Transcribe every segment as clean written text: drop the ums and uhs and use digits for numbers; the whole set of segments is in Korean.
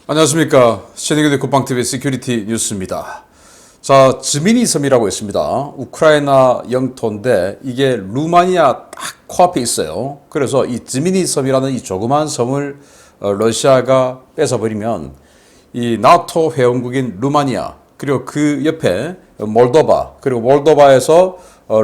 안녕하십니까. 신의교대 국방TV 시큐리티 뉴스입니다. 자, 지미니 섬이라고 있습니다. 우크라이나 영토인데 이게 루마니아 딱 코앞에 있어요. 그래서 이 지미니 섬이라는 이 조그만 섬을 러시아가 뺏어버리면 이 나토 회원국인 루마니아 그리고 그 옆에 몰도바 그리고 몰도바에서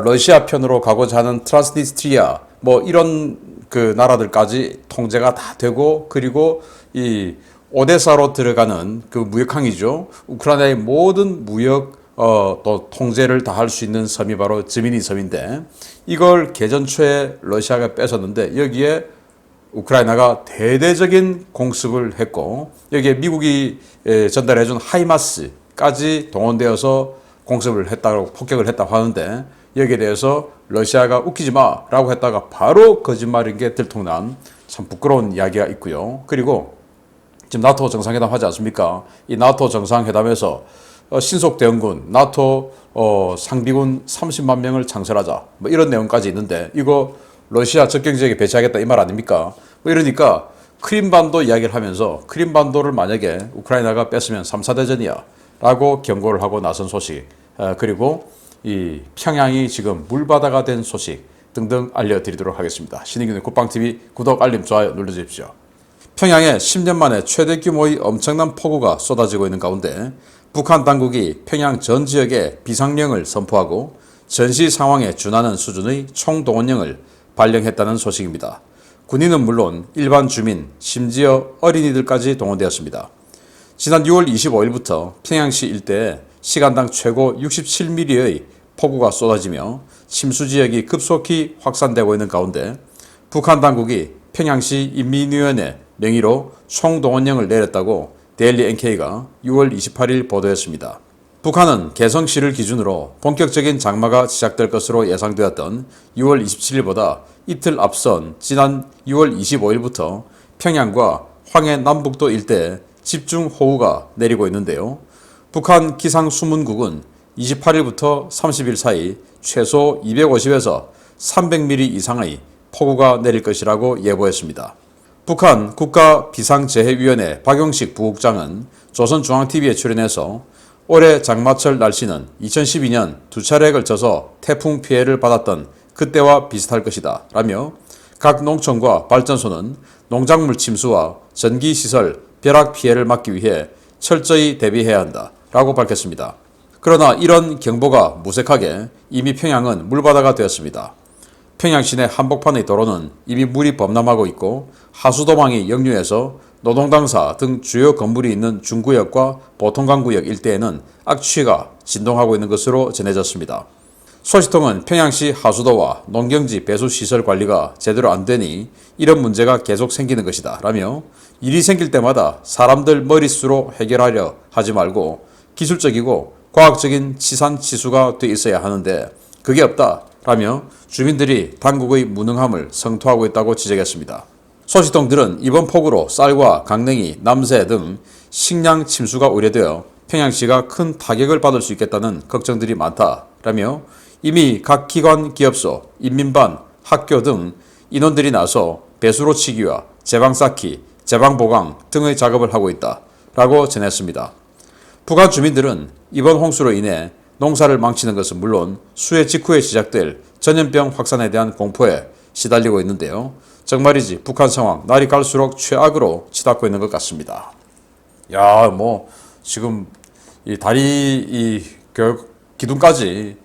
러시아 편으로 가고자 하는 트란스니스트리아 뭐 이런 그 나라들까지 통제가 다 되고 그리고 이 오데사로 들어가는 그 무역항이죠. 우크라이나의 모든 무역 또 통제를 다 할 수 있는 섬이 바로 지미니 섬인데 이걸 개전 초에 러시아가 뺏었는데 여기에 우크라이나가 대대적인 공습을 했고 여기에 미국이 전달해준 하이마스까지 동원되어서 공습을 했다고 폭격을 했다고 하는데 여기에 대해서 러시아가 웃기지 마라고 했다가 바로 거짓말인 게 들통난 참 부끄러운 이야기가 있고요. 그리고 지금 나토 정상회담 하지 않습니까? 이 나토 정상회담에서 신속 대응군, 나토 상비군 30만 명을 창설하자 뭐 이런 내용까지 있는데 이거 러시아 접경 지역에 배치하겠다 이 말 아닙니까? 뭐 이러니까 크림반도 이야기를 하면서 크림반도를 만약에 우크라이나가 뺐으면 3, 4대전이야 라고 경고를 하고 나선 소식 그리고 이 평양이 지금 물바다가 된 소식 등등 알려드리도록 하겠습니다. 신의균의 국방TV 구독, 알림, 좋아요 눌러주십시오. 평양에 10년 만에 최대 규모의 엄청난 폭우가 쏟아지고 있는 가운데 북한 당국이 평양 전 지역에 비상령을 선포하고 전시 상황에 준하는 수준의 총동원령을 발령했다는 소식입니다. 군인은 물론 일반 주민, 심지어 어린이들까지 동원되었습니다. 지난 6월 25일부터 평양시 일대에 시간당 최고 67mm의 폭우가 쏟아지며 침수 지역이 급속히 확산되고 있는 가운데 북한 당국이 평양시 인민위원회 명의로 총동원령을 내렸다고 데일리 NK가 6월 28일 보도했습니다. 북한은 개성시를 기준으로 본격적인 장마가 시작될 것으로 예상되었던 6월 27일보다 이틀 앞선 지난 6월 25일부터 평양과 황해 남북도 일대에 집중호우가 내리고 있는데요. 북한 기상수문국은 28일부터 30일 사이 최소 250에서 300mm 이상의 폭우가 내릴 것이라고 예보했습니다. 북한 국가비상재해위원회 박용식 부국장은 조선중앙TV에 출연해서 올해 장마철 날씨는 2012년 두 차례에 걸쳐서 태풍 피해를 받았던 그때와 비슷할 것이다 라며 각 농촌과 발전소는 농작물 침수와 전기시설 벼락 피해를 막기 위해 철저히 대비해야 한다 라고 밝혔습니다. 그러나 이런 경보가 무색하게 이미 평양은 물바다가 되었습니다. 평양 시내 한복판의 도로는 이미 물이 범람하고 있고 하수도망이 역류해서 노동당사 등 주요 건물이 있는 중구역과 보통강구역 일대에는 악취가 진동하고 있는 것으로 전해졌습니다. 소식통은 평양시 하수도와 농경지 배수시설 관리가 제대로 안 되니 이런 문제가 계속 생기는 것이다 라며 일이 생길 때마다 사람들 머릿수로 해결하려 하지 말고 기술적이고 과학적인 치산치수가 돼 있어야 하는데 그게 없다 라며 주민들이 당국의 무능함을 성토하고 있다고 지적했습니다. 소식통들은 이번 폭우로 쌀과 강냉이, 남새 등 식량 침수가 우려되어 평양시가 큰 타격을 받을 수 있겠다는 걱정들이 많다라며 이미 각 기관, 기업소, 인민반, 학교 등 인원들이 나서 배수로 치기와 제방 쌓기, 제방 보강 등의 작업을 하고 있다라고 전했습니다. 북한 주민들은 이번 홍수로 인해 농사를 망치는 것은 물론 수해 직후에 시작될 전염병 확산에 대한 공포에 시달리고 있는데요. 정말이지 북한 상황 날이 갈수록 최악으로 치닫고 있는 것 같습니다. 야, 뭐 지금 이 다리 이 기둥까지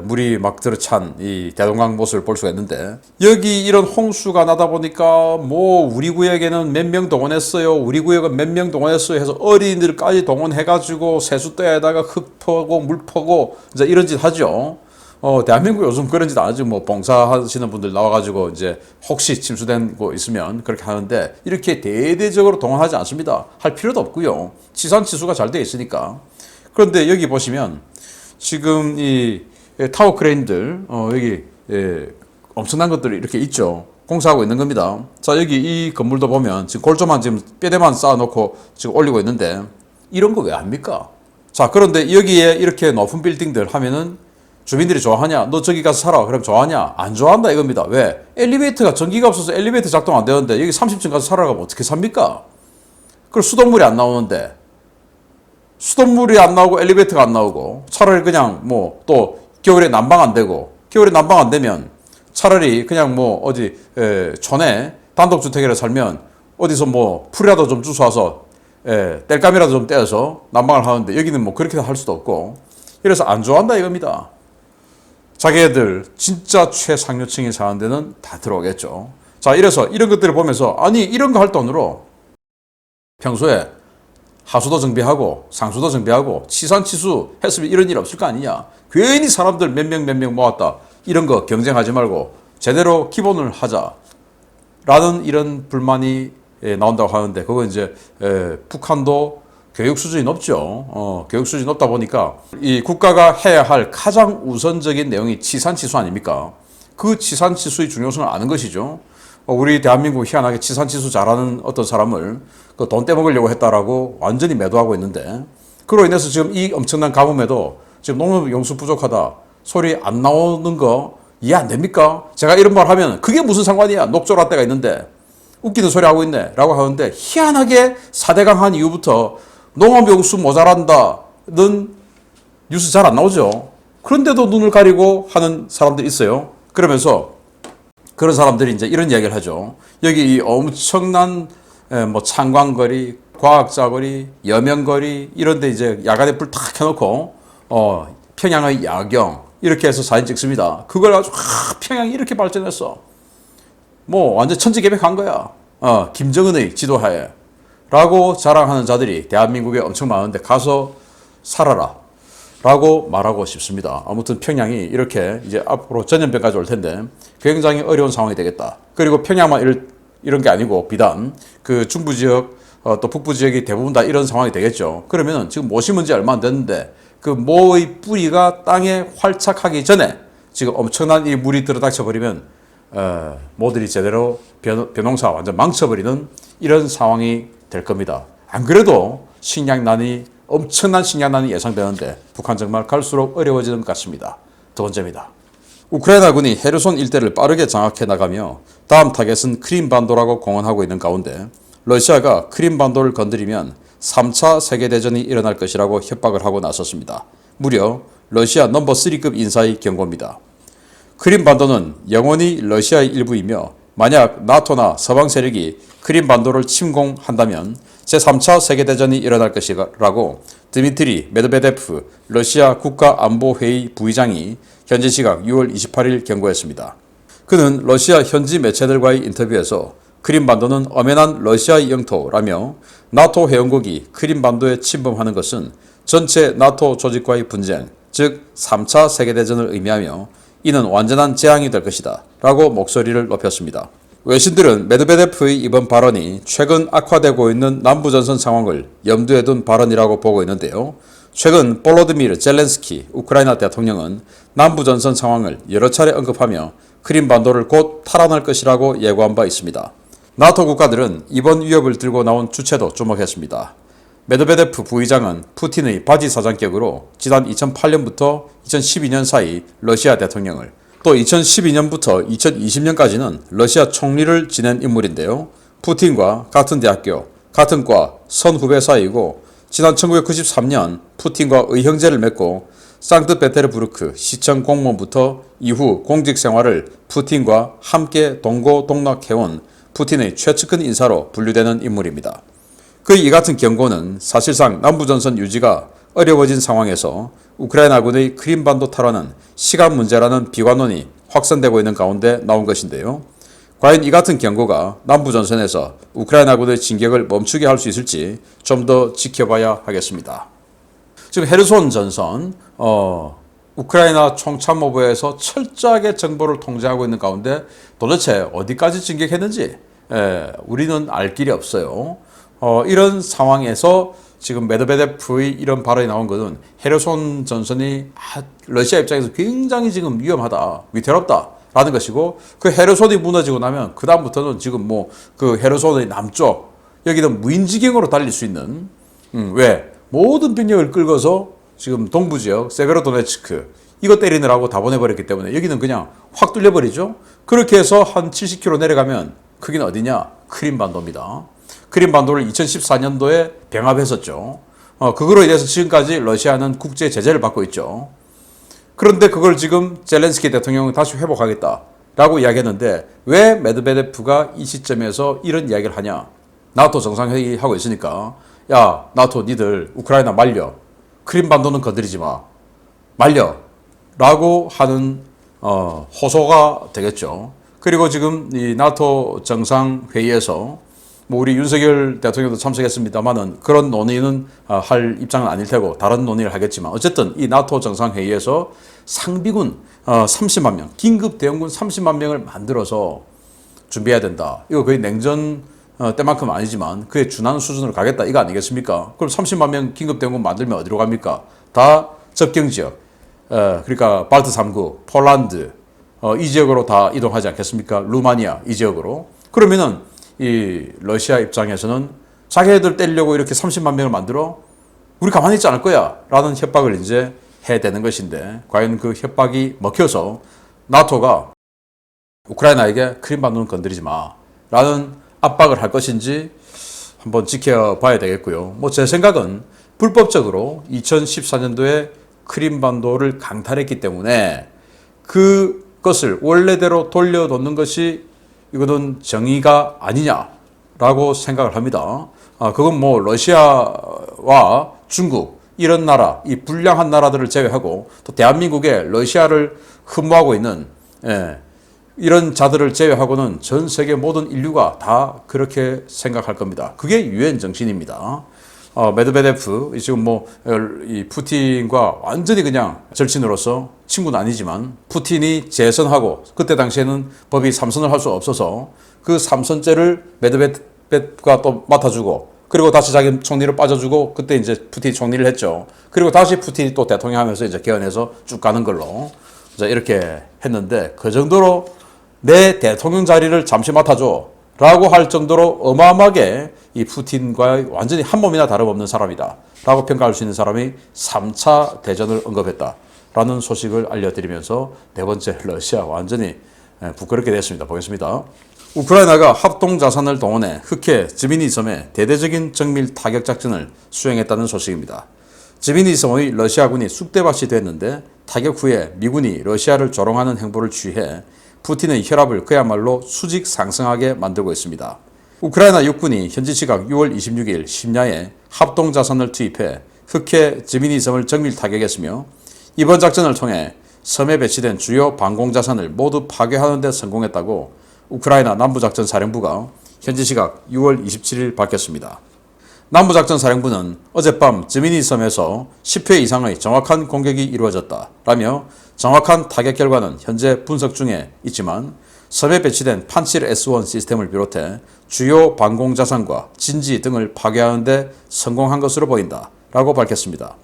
물이 막 들어찬 이 대동강 모습을 볼 수가 있는데 여기 이런 홍수가 나다 보니까 뭐 우리 구역에는 몇 명 동원했어요. 우리 구역은 몇 명 동원했어요. 해서 어린이들까지 동원해가지고 세숫대에다가 흙 퍼고 물 퍼고 이제 이런 짓 하죠. 대한민국 요즘 그런 짓 안 하죠. 뭐 봉사하시는 분들 나와가지고 이제 혹시 침수된 거 있으면 그렇게 하는데 이렇게 대대적으로 동원하지 않습니다. 할 필요도 없고요. 치산치수가 잘 돼 있으니까. 그런데 여기 보시면 지금 이 타워 크레인들 여기 엄청난 것들이 이렇게 있죠. 공사하고 있는 겁니다. 자, 여기 이 건물도 보면 지금 골조만 지금 뼈대만 쌓아놓고 지금 올리고 있는데 이런 거 왜 합니까? 자, 그런데 여기에 이렇게 높은 빌딩들 하면은 주민들이 좋아하냐? 너 저기 가서 살아. 그럼 좋아하냐? 안 좋아한다 이겁니다. 왜? 엘리베이터가 전기가 없어서 엘리베이터 작동 안 되는데 여기 30층 가서 살아가면 어떻게 삽니까? 그 수돗물이 안 나오는데 수돗물이 안 나오고 엘리베이터가 안 나오고 차라리 그냥 뭐 또 겨울에 난방 안 되고 겨울에 난방 안 되면 차라리 그냥 뭐 어디 촌에 단독주택이라 살면 어디서 뭐 풀이라도 좀 주워와서 땔감이라도 좀 떼어서 난방을 하는데 여기는 뭐 그렇게 할 수도 없고 이래서 안 좋아한다 이겁니다. 자기네들 진짜 최상류층이 사는 데는 다 들어오겠죠. 자, 이래서 이런 것들을 보면서 아니 이런 거 할 돈으로 평소에 하수도 정비하고 상수도 정비하고 치산치수 했으면 이런 일 없을 거 아니냐. 괜히 사람들 몇 명 모았다. 이런 거 경쟁하지 말고 제대로 기본을 하자. 라는 이런 불만이 나온다고 하는데 그건 이제 북한도 교육 수준이 높죠. 교육 수준이 높다 보니까 이 국가가 해야 할 가장 우선적인 내용이 치산치수 아닙니까? 그 치산치수의 중요성을 아는 것이죠. 우리 대한민국 희한하게 치산치수 잘하는 어떤 사람을 그 돈 떼먹으려고 했다라고 완전히 매도하고 있는데 그로 인해서 지금 이 엄청난 가뭄에도 지금 농업 용수 부족하다 소리 안 나오는 거 이해 안 됩니까? 제가 이런 말 하면 그게 무슨 상관이야? 녹조라 때가 있는데 웃기는 소리 하고 있네 라고 하는데 희한하게 4대강 한 이후부터 농업 용수 모자란다는 뉴스 잘 안 나오죠. 그런데도 눈을 가리고 하는 사람들이 있어요. 그러면서 그런 사람들이 이제 이런 이야기를 하죠. 여기 이 엄청난 뭐 창광거리, 과학자거리, 여명거리 이런 데 이제 야간에 불 탁 켜놓고 평양의 야경 이렇게 해서 사진 찍습니다. 그걸 가지고 평양이 이렇게 발전했어. 뭐 완전 천지개벽한 거야. 김정은의 지도하에 라고 자랑하는 자들이 대한민국에 엄청 많은데 가서 살아라 라고 말하고 싶습니다. 아무튼 평양이 이렇게 이제 앞으로 전염병까지 올 텐데 굉장히 어려운 상황이 되겠다. 그리고 평양만 이런 게 아니고 비단 그 중부 지역 또 북부 지역이 대부분 다 이런 상황이 되겠죠. 그러면 지금 모 심은 지 얼마 안 됐는데 그 모의 뿌리가 땅에 활착하기 전에 지금 엄청난 이 물이 들어닥쳐 버리면 모들이 제대로 벼농사 완전 망쳐버리는 이런 상황이 될 겁니다. 안 그래도 엄청난 식량난이 예상되는데 북한 정말 갈수록 어려워지는 것 같습니다. 두 번째입니다. 우크라이나군이 헤르손 일대를 빠르게 장악해 나가며 다음 타겟은 크림반도라고 공언하고 있는 가운데 러시아가 크림반도를 건드리면 3차 세계대전이 일어날 것이라고 협박을 하고 나섰습니다. 무려 러시아 넘버 3급 인사의 경고입니다. 크림반도는 영원히 러시아의 일부이며 만약 나토나 서방 세력이 크림반도를 침공한다면 제3차 세계대전이 일어날 것이라고 드미트리 메드베데프 러시아 국가안보회의 부의장이 현지 시각 6월 28일 경고했습니다. 그는 러시아 현지 매체들과의 인터뷰에서 크림반도는 엄연한 러시아의 영토라며 나토 회원국이 크림반도에 침범하는 것은 전체 나토 조직과의 분쟁, 즉 3차 세계대전을 의미하며 이는 완전한 재앙이 될 것이다 라고 목소리를 높였습니다. 외신들은 메드베데프의 이번 발언이 최근 악화되고 있는 남부전선 상황을 염두에 둔 발언이라고 보고 있는데요. 최근 볼로디미르 젤렌스키 우크라이나 대통령은 남부전선 상황을 여러 차례 언급하며 크림반도를 곧 탈환할 것이라고 예고한 바 있습니다. 나토 국가들은 이번 위협을 들고 나온 주체도 주목했습니다. 메드베데프 부의장은 푸틴의 바지 사장격으로 지난 2008년부터 2012년 사이 러시아 대통령을 또 2012년부터 2020년까지는 러시아 총리를 지낸 인물인데요. 푸틴과 같은 대학교, 같은 과 선후배 사이이고 지난 1993년 푸틴과 의형제를 맺고 상트페테르부르크 시청 공무원부터 이후 공직 생활을 푸틴과 함께 동고동락해온 푸틴의 최측근 인사로 분류되는 인물입니다. 그의 이 같은 경고는 사실상 남부전선 유지가 어려워진 상황에서 우크라이나군의 크림반도 탈환은 시간 문제라는 비관론이 확산되고 있는 가운데 나온 것인데요. 과연 이 같은 경고가 남부전선에서 우크라이나군의 진격을 멈추게 할 수 있을지 좀 더 지켜봐야 하겠습니다. 지금 헤르손 전선, 우크라이나 총참모부에서 철저하게 정보를 통제하고 있는 가운데 도대체 어디까지 진격했는지 우리는 알 길이 없어요. 이런 상황에서 지금 메드베데프의 이런 발언이 나온 것은 헤르손 전선이 러시아 입장에서 굉장히 지금 위험하다, 위태롭다라는 것이고 그 헤르손이 무너지고 나면 그 다음부터는 지금 뭐 그 헤르손의 남쪽 여기는 무인지경으로 달릴 수 있는 왜 모든 병력을 끌고서 지금 동부 지역 세베로도네츠크 이거 때리느라고 다 보내버렸기 때문에 여기는 그냥 확 뚫려버리죠. 그렇게 해서 한 70km 내려가면 거기는 어디냐? 크림반도입니다. 크림 반도를 2014년도에 병합했었죠. 그거로 인해서 지금까지 러시아는 국제 제재를 받고 있죠. 그런데 그걸 지금 젤렌스키 대통령은 다시 회복하겠다라고 이야기했는데 왜 메드베데프가 이 시점에서 이런 이야기를 하냐? 나토 정상회의 하고 있으니까 야 나토 니들 우크라이나 말려. 크림 반도는 건드리지 마. 말려. 라고 하는 호소가 되겠죠. 그리고 지금 이 나토 정상회의에서 뭐 우리 윤석열 대통령도 참석했습니다만은 그런 논의는 할 입장은 아닐 테고 다른 논의를 하겠지만 어쨌든 이 나토 정상회의에서 상비군 30만 명, 긴급 대응군 30만 명을 만들어서 준비해야 된다. 이거 거의 냉전 때만큼은 아니지만 그에 준하는 수준으로 가겠다 이거 아니겠습니까? 그럼 30만 명 긴급 대응군 만들면 어디로 갑니까? 다 접경 지역, 그러니까 발트 3국, 폴란드 이 지역으로 다 이동하지 않겠습니까? 루마니아 이 지역으로. 그러면은 이 러시아 입장에서는 자기네들 때리려고 이렇게 30만 명을 만들어 우리 가만히 있지 않을 거야 라는 협박을 이제 해야 되는 것인데 과연 그 협박이 먹혀서 나토가 우크라이나에게 크림반도는 건드리지 마 라는 압박을 할 것인지 한번 지켜봐야 되겠고요. 뭐 제 생각은 불법적으로 2014년도에 크림반도를 강탈했기 때문에 그것을 원래대로 돌려놓는 것이 이거는 정의가 아니냐라고 생각을 합니다. 그건 뭐 러시아와 중국 이런 나라, 이 불량한 나라들을 제외하고 또 대한민국에 러시아를 흠모하고 있는 이런 자들을 제외하고는 전 세계 모든 인류가 다 그렇게 생각할 겁니다. 그게 유엔 정신입니다. 메드베데프 지금 뭐 이 푸틴과 완전히 그냥 절친으로서 친구는 아니지만 푸틴이 재선하고 그때 당시에는 법이 3선을 할 수 없어서 그 3선째를 메드베데프가 또 맡아주고 그리고 다시 자기 총리를 빠져주고 그때 이제 푸틴이 총리를 했죠. 그리고 다시 푸틴이 또 대통령 하면서 이제 개헌해서 쭉 가는 걸로 이렇게 했는데 그 정도로 내 대통령 자리를 잠시 맡아줘 라고 할 정도로 어마어마하게 이 푸틴과 완전히 한 몸이나 다름없는 사람이다 라고 평가할 수 있는 사람이 3차 대전을 언급했다 라는 소식을 알려드리면서 네 번째 러시아 완전히 부끄럽게 됐습니다. 보겠습니다. 우크라이나가 합동자산을 동원해 흑해 지미니 섬에 대대적인 정밀 타격 작전을 수행했다는 소식입니다. 지미니 섬의 러시아군이 쑥대밭이 됐는데 타격 후에 미군이 러시아를 조롱하는 행보를 취해 푸틴의 혈압을 그야말로 수직 상승하게 만들고 있습니다. 우크라이나 육군이 현지 시각 6월 26일 심야에 합동자산을 투입해 흑해 지미니 섬을 정밀 타격했으며 이번 작전을 통해 섬에 배치된 주요 방공자산을 모두 파괴하는 데 성공했다고 우크라이나 남부작전사령부가 현지 시각 6월 27일 밝혔습니다. 남부작전사령부는 어젯밤 지미니 섬에서 10회 이상의 정확한 공격이 이루어졌다라며 정확한 타격 결과는 현재 분석 중에 있지만 섬에 배치된 판칠 S1 시스템을 비롯해 주요 방공자산과 진지 등을 파괴하는 데 성공한 것으로 보인다 라고 밝혔습니다.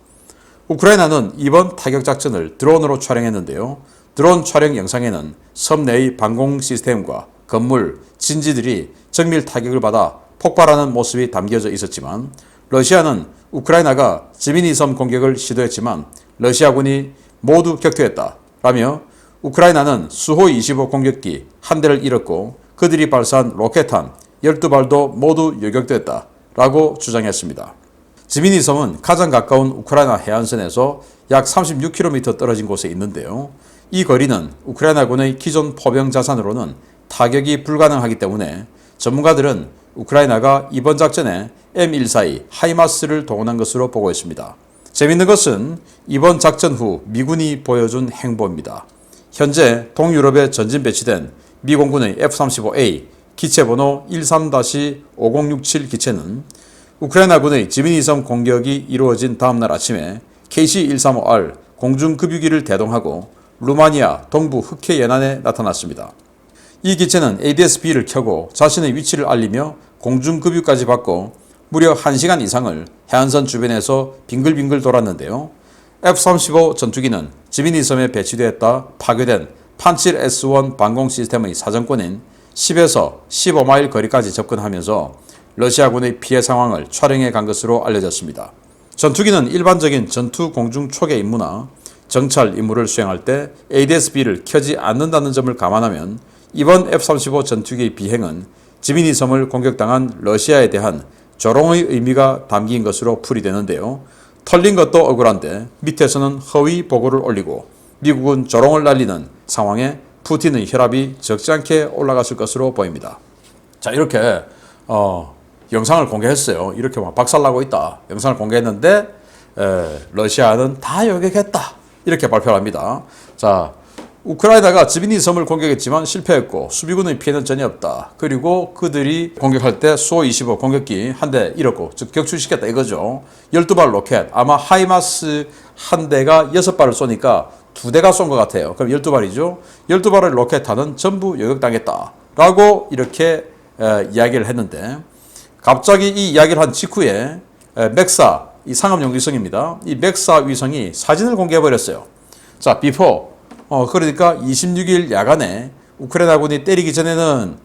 우크라이나는 이번 타격 작전을 드론으로 촬영했는데요. 드론 촬영 영상에는 섬 내의 방공 시스템과 건물, 진지들이 정밀 타격을 받아 폭발하는 모습이 담겨져 있었지만 러시아는 우크라이나가 지미니 섬 공격을 시도했지만 러시아군이 모두 격퇴했다 라며 우크라이나는 수호 25 공격기 한 대를 잃었고 그들이 발사한 로켓탄 12발도 모두 요격됐다 라고 주장했습니다. 지미니 섬은 가장 가까운 우크라이나 해안선에서 약 36km 떨어진 곳에 있는데요. 이 거리는 우크라이나군의 기존 포병 자산으로는 타격이 불가능하기 때문에 전문가들은 우크라이나가 이번 작전에 M142 하이마스를 동원한 것으로 보고 있습니다. 재밌는 것은 이번 작전 후 미군이 보여준 행보입니다. 현재 동유럽에 전진 배치된 미 공군의 F-35A 기체번호 13-5067 기체는 우크라이나군의 지미니섬 공격이 이루어진 다음날 아침에 KC-135R 공중급유기를 대동하고 루마니아 동부 흑해 연안에 나타났습니다. 이 기체는 ADS-B를 켜고 자신의 위치를 알리며 공중급유까지 받고 무려 1시간 이상을 해안선 주변에서 빙글빙글 돌았는데요. F-35 전투기는 지미니 섬에 배치되었다 파괴된 판칠 S1 방공 시스템의 사정권인 10에서 15마일 거리까지 접근하면서 러시아군의 피해 상황을 촬영해 간 것으로 알려졌습니다. 전투기는 일반적인 전투 공중 초계 임무나 정찰 임무를 수행할 때 ADS-B를 켜지 않는다는 점을 감안하면 이번 F-35 전투기의 비행은 지미니 섬을 공격당한 러시아에 대한 조롱의 의미가 담긴 것으로 풀이되는데요. 털린 것도 억울한데 밑에서는 허위 보고를 올리고 미국은 조롱을 날리는 상황에 푸틴의 혈압이 적지 않게 올라갔을 것으로 보입니다. 자, 이렇게 영상을 공개했어요. 이렇게 막 박살나고 있다. 영상을 공개했는데 러시아는 다 요격했다. 이렇게 발표를 합니다. 자, 우크라이나가 지미니 섬을 공격했지만 실패했고 수비군의 피해는 전혀 없다. 그리고 그들이 공격할 때 수-25 공격기 한 대 잃었고 즉 격추시켰다 이거죠. 12발 로켓 아마 하이마스 한 대가 6발을 쏘니까 2대가 쏜 것 같아요. 그럼 12발이죠. 12발의 로켓탄은 전부 요격당했다. 라고 이렇게 이야기를 했는데 갑자기 이 이야기를 한 직후에 맥사 이 상업용 위성입니다. 이 맥사 위성이 사진을 공개해버렸어요. 자, 비포 그러니까 26일 야간에 우크라이나군이 때리기 전에는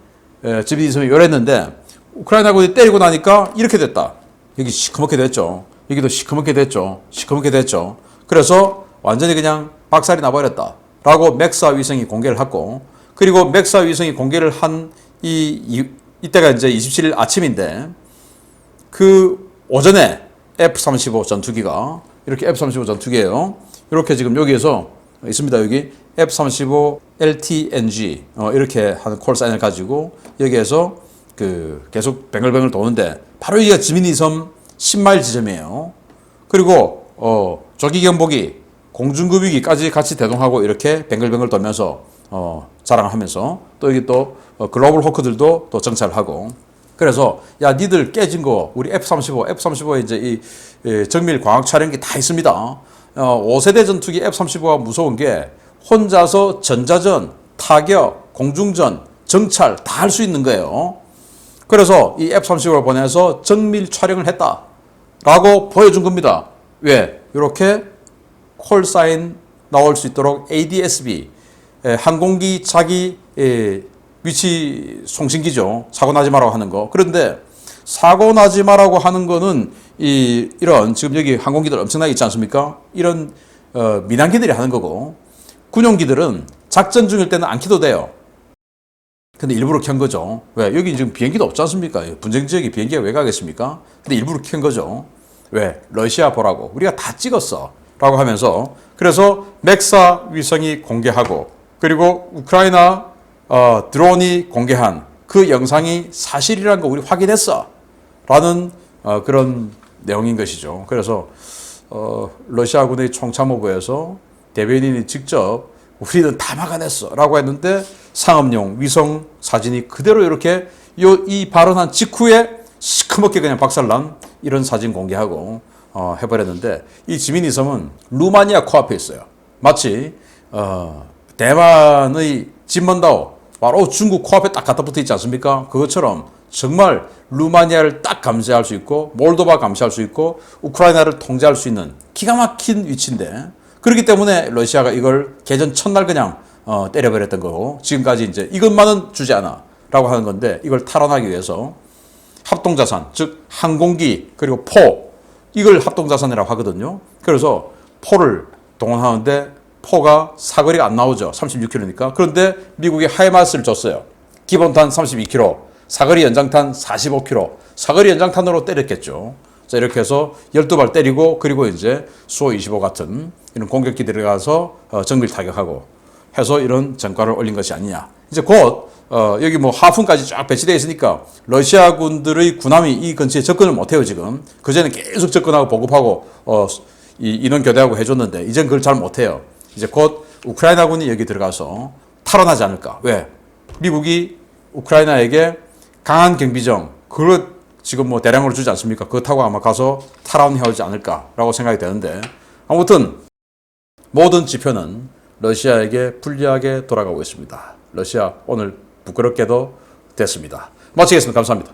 지미니 섬이 요랬는데 우크라이나군이 때리고 나니까 이렇게 됐다. 여기 시커멓게 됐죠. 여기도 시커멓게 됐죠. 시커멓게 됐죠. 그래서 완전히 그냥 박살이 나버렸다. 라고 맥사 위성이 공개를 했고 그리고 맥사 위성이 공개를 한 이때가 이제 27일 아침인데 그 오전에 F-35 전투기가 이렇게 F-35 전투기예요. 이렇게 지금 여기에서 있습니다. 여기 F-35 LTNG 이렇게 하는 콜사인을 가지고 여기에서 그 계속 뱅글뱅글 도는데 바로 여기가 지미니 섬 10마일 지점이에요. 그리고 조기 경보기, 공중급유기까지 같이 대동하고 이렇게 뱅글뱅글 돌면서 자랑을 하면서 또 여기 또 글로벌 호크들도 또 정찰하고 그래서 야 니들 깨진 거 우리 F-35에 이제 이 정밀 광학 촬영기 다 있습니다. 5세대 전투기 F-35가 무서운 게 혼자서 전자전, 타격, 공중전, 정찰 다 할 수 있는 거예요. 그래서 이 F-35를 보내서 정밀 촬영을 했다라고 보여준 겁니다. 왜? 이렇게 콜사인 나올 수 있도록 ADS-B 항공기 자기 위치 송신기죠. 사고 나지 말라고 하는 거. 그런데 사고 나지 말라고 하는 거는 이런 지금 여기 항공기들 엄청나게 있지 않습니까? 이런 민항기들이 하는 거고 군용기들은 작전 중일 때는 안 켜도 돼요. 근데 일부러 켠 거죠. 왜? 여기 지금 비행기도 없지 않습니까? 분쟁 지역에 비행기가 왜 가겠습니까? 근데 일부러 켠 거죠. 왜? 러시아 보라고. 우리가 다 찍었어. 라고 하면서 그래서 맥사 위성이 공개하고 그리고 우크라이나 드론이 공개한 그 영상이 사실이라는 거 우리 확인했어. 라는 그런 내용인 것이죠. 그래서 러시아군의 총참모부에서 대변인이 직접 우리는 다 막아냈어 라고 했는데 상업용 위성 사진이 그대로 이렇게 이 발언한 직후에 시커멓게 그냥 박살난 이런 사진 공개하고 해버렸는데 이 지미니 섬은 루마니아 코앞에 있어요. 마치 대만의 진먼다오 바로 중국 코앞에 딱 갖다 붙어 있지 않습니까? 그것처럼 정말 루마니아를 딱 감시할 수 있고 몰도바 감시할 수 있고 우크라이나를 통제할 수 있는 기가 막힌 위치인데 그렇기 때문에 러시아가 이걸 개전 첫날 그냥 때려버렸던 거고 지금까지 이제 이것만은 주지 않아 라고 하는 건데 이걸 탈환하기 위해서 합동자산 즉 항공기 그리고 포 이걸 합동자산이라고 하거든요. 그래서 포를 동원하는데 포가 사거리가 안 나오죠. 36km니까. 그런데 미국이 하이마스를 줬어요. 기본탄 32km, 사거리 연장탄 45km. 사거리 연장탄으로 때렸겠죠. 자, 이렇게 해서 12발 때리고 그리고 이제 수-25 같은 이런 공격기 들어가서 정밀 타격하고 해서 이런 전과를 올린 것이 아니냐. 이제 곧 여기 뭐 하푼까지 쫙 배치되어 있으니까 러시아군들의 군함이 이 근처에 접근을 못해요 지금. 그전에 계속 접근하고 보급하고 인원 교대하고 해줬는데 이젠 그걸 잘 못해요. 이제 곧 우크라이나군이 여기 들어가서 탈환하지 않을까. 왜? 미국이 우크라이나에게 강한 경비정 그걸 지금 뭐 대량으로 주지 않습니까? 그거 타고 아마 가서 탈환해오지 않을까라고 생각이 되는데 아무튼 모든 지표는 러시아에게 불리하게 돌아가고 있습니다. 러시아 오늘 부끄럽게도 됐습니다. 마치겠습니다. 감사합니다.